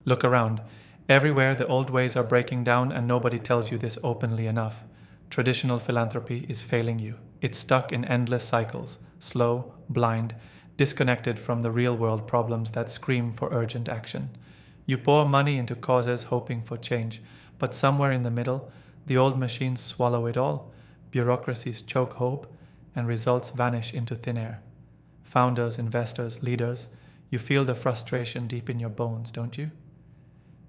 Look around. Everywhere the old ways are breaking down and nobody tells you this openly enough. Traditional philanthropy is failing you. It's stuck in endless cycles, slow, blind, disconnected from the real-world problems that scream for urgent action. You pour money into causes hoping for change, but somewhere in the middle, the old machines swallow it all, bureaucracies choke hope, and results vanish into thin air. Founders, investors, leaders, you feel the frustration deep in your bones, don't you?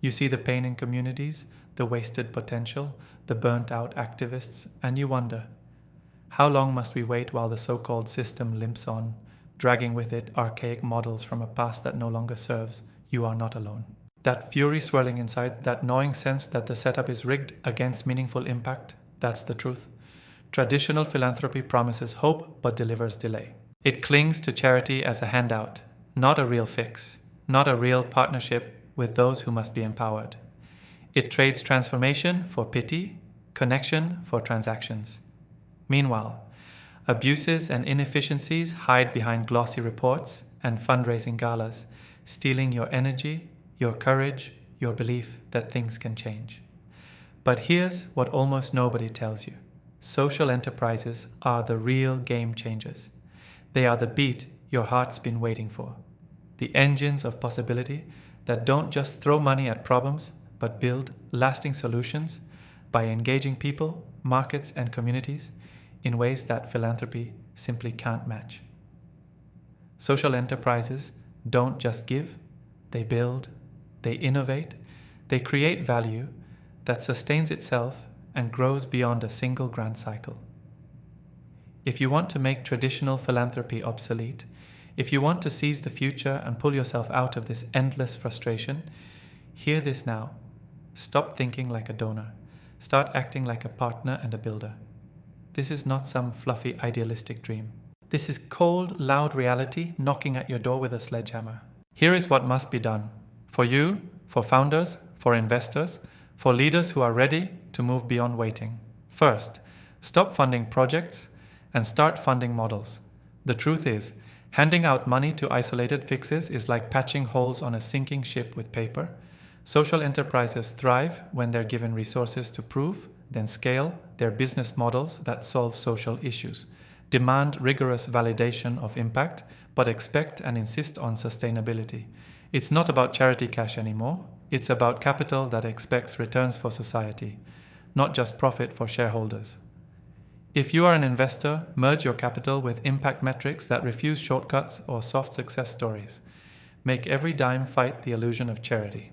You see the pain in communities, the wasted potential, the burnt-out activists, and you wonder, how long must we wait while the so-called system limps on, dragging with it archaic models from a past that no longer serves? You are not alone. That fury swirling inside, that gnawing sense that the setup is rigged against meaningful impact, that's the truth. Traditional philanthropy promises hope but delivers delay. It clings to charity as a handout, not a real fix, not a real partnership with those who must be empowered. It trades transformation for pity, connection for transactions. Meanwhile, abuses and inefficiencies hide behind glossy reports and fundraising galas, stealing your energy, your courage, your belief that things can change. But here's what almost nobody tells you. Social enterprises are the real game changers. They are the beat your heart's been waiting for. The engines of possibility that don't just throw money at problems, but build lasting solutions by engaging people, markets, and communities in ways that philanthropy simply can't match. Social enterprises don't just give, they build, they innovate, they create value that sustains itself and grows beyond a single grant cycle. If you want to make traditional philanthropy obsolete, if you want to seize the future and pull yourself out of this endless frustration, hear this now. Stop thinking like a donor. Start acting like a partner and a builder. This is not some fluffy idealistic dream. This is cold, loud reality knocking at your door with a sledgehammer. Here is what must be done. For you, for founders, for investors, for leaders who are ready to move beyond waiting. First, stop funding projects and start funding models. The truth is, handing out money to isolated fixes is like patching holes on a sinking ship with paper. Social enterprises thrive when they're given resources to prove, then scale their business models that solve social issues, demand rigorous validation of impact, but expect and insist on sustainability. It's not about charity cash anymore. It's about capital that expects returns for society, not just profit for shareholders. If you are an investor, merge your capital with impact metrics that refuse shortcuts or soft success stories. Make every dime fight the illusion of charity.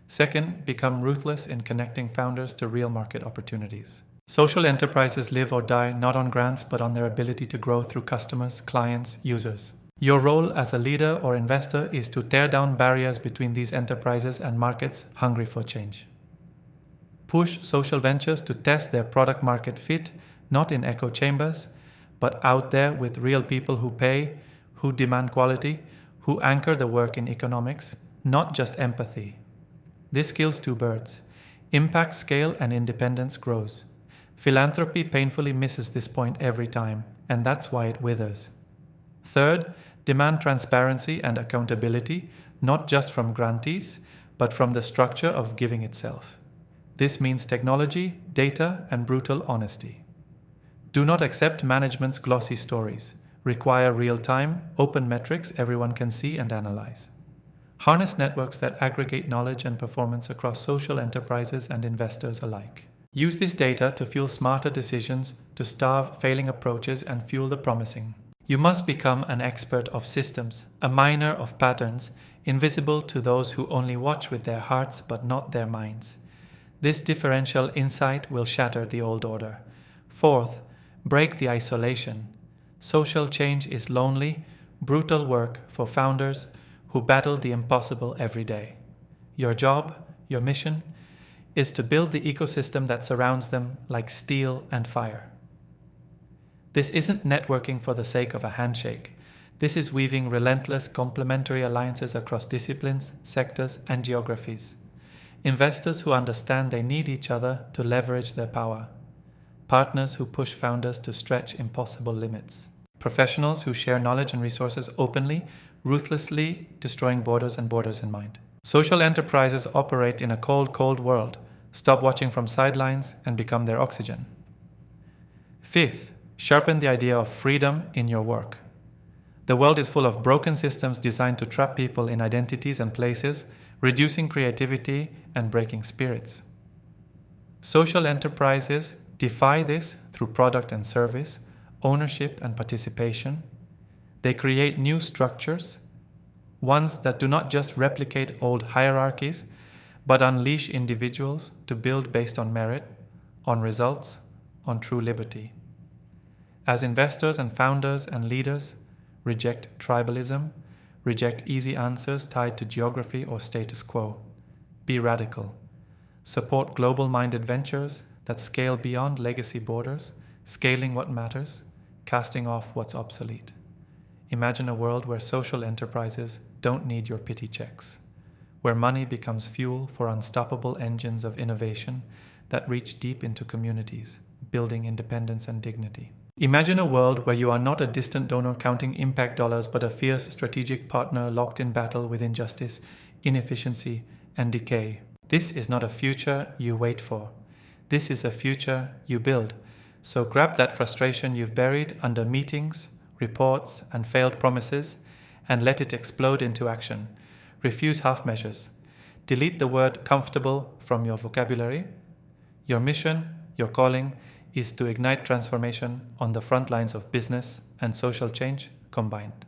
Second, become ruthless in connecting founders to real market opportunities. Social enterprises live or die not on grants but on their ability to grow through customers, clients, users. Your role as a leader or investor is to tear down barriers between these enterprises and markets hungry for change. Push social ventures to test their product market fit, not in echo chambers, but out there with real people who pay, who demand quality, who anchor the work in economics, not just empathy. This kills two birds. Impact, scale, and independence grows. Philanthropy painfully misses this point every time, and that's why it withers. Third, demand transparency and accountability, not just from grantees, but from the structure of giving itself. This means technology, data, and brutal honesty. Do not accept management's glossy stories. Require real-time, open metrics everyone can see and analyze. Harness networks that aggregate knowledge and performance across social enterprises and investors alike. Use this data to fuel smarter decisions, to starve failing approaches and fuel the promising. You must become an expert of systems, a miner of patterns, invisible to those who only watch with their hearts but not their minds. This differential insight will shatter the old order. Fourth, break the isolation. Social change is lonely, brutal work for founders who battle the impossible every day. Your job, your mission, is to build the ecosystem that surrounds them like steel and fire. This isn't networking for the sake of a handshake. This is weaving relentless complementary alliances across disciplines, sectors, and geographies. Investors who understand they need each other to leverage their power. Partners who push founders to stretch impossible limits. Professionals who share knowledge and resources openly, ruthlessly destroying borders and borders in mind. Social enterprises operate in a cold, cold world. Stop watching from sidelines and become their oxygen. Fifth, sharpen the idea of freedom in your work. The world is full of broken systems designed to trap people in identities and places, reducing creativity and breaking spirits. Social enterprises defy this through product and service, ownership and participation. They create new structures, ones that do not just replicate old hierarchies, but unleash individuals to build based on merit, on results, on true liberty. As investors and founders and leaders, reject tribalism, reject easy answers tied to geography or status quo. Be radical. Support global-minded ventures that scale beyond legacy borders, scaling what matters, casting off what's obsolete. Imagine a world where social enterprises don't need your pity checks, where money becomes fuel for unstoppable engines of innovation that reach deep into communities, building independence and dignity. Imagine a world where you are not a distant donor counting impact dollars, but a fierce strategic partner locked in battle with injustice, inefficiency, and decay. This is not a future you wait for. This is a future you build. So grab that frustration you've buried under meetings, reports, and failed promises, and let it explode into action. Refuse half measures. Delete the word comfortable from your vocabulary. Your mission, your calling, is to ignite transformation on the front lines of business and social change combined.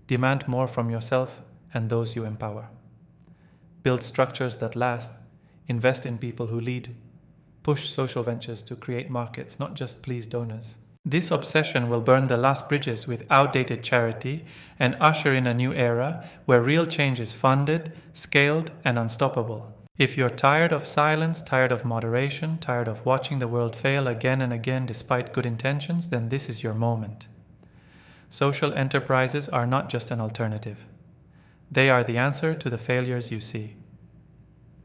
Demand more from yourself and those you empower. Build structures that last. Invest in people who lead. Push social ventures to create markets, not just please donors. This obsession will burn the last bridges with outdated charity and usher in a new era where real change is funded, scaled, and unstoppable. If you're tired of silence, tired of moderation, tired of watching the world fail again and again despite good intentions, then this is your moment. Social enterprises are not just an alternative. They are the answer to the failures you see.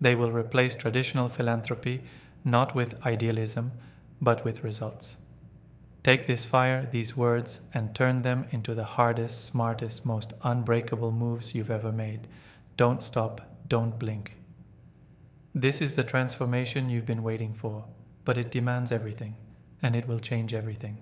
They will replace traditional philanthropy not with idealism, but with results. Take this fire, these words, and turn them into the hardest, smartest, most unbreakable moves you've ever made. Don't stop, don't blink. This is the transformation you've been waiting for, but it demands everything, and it will change everything.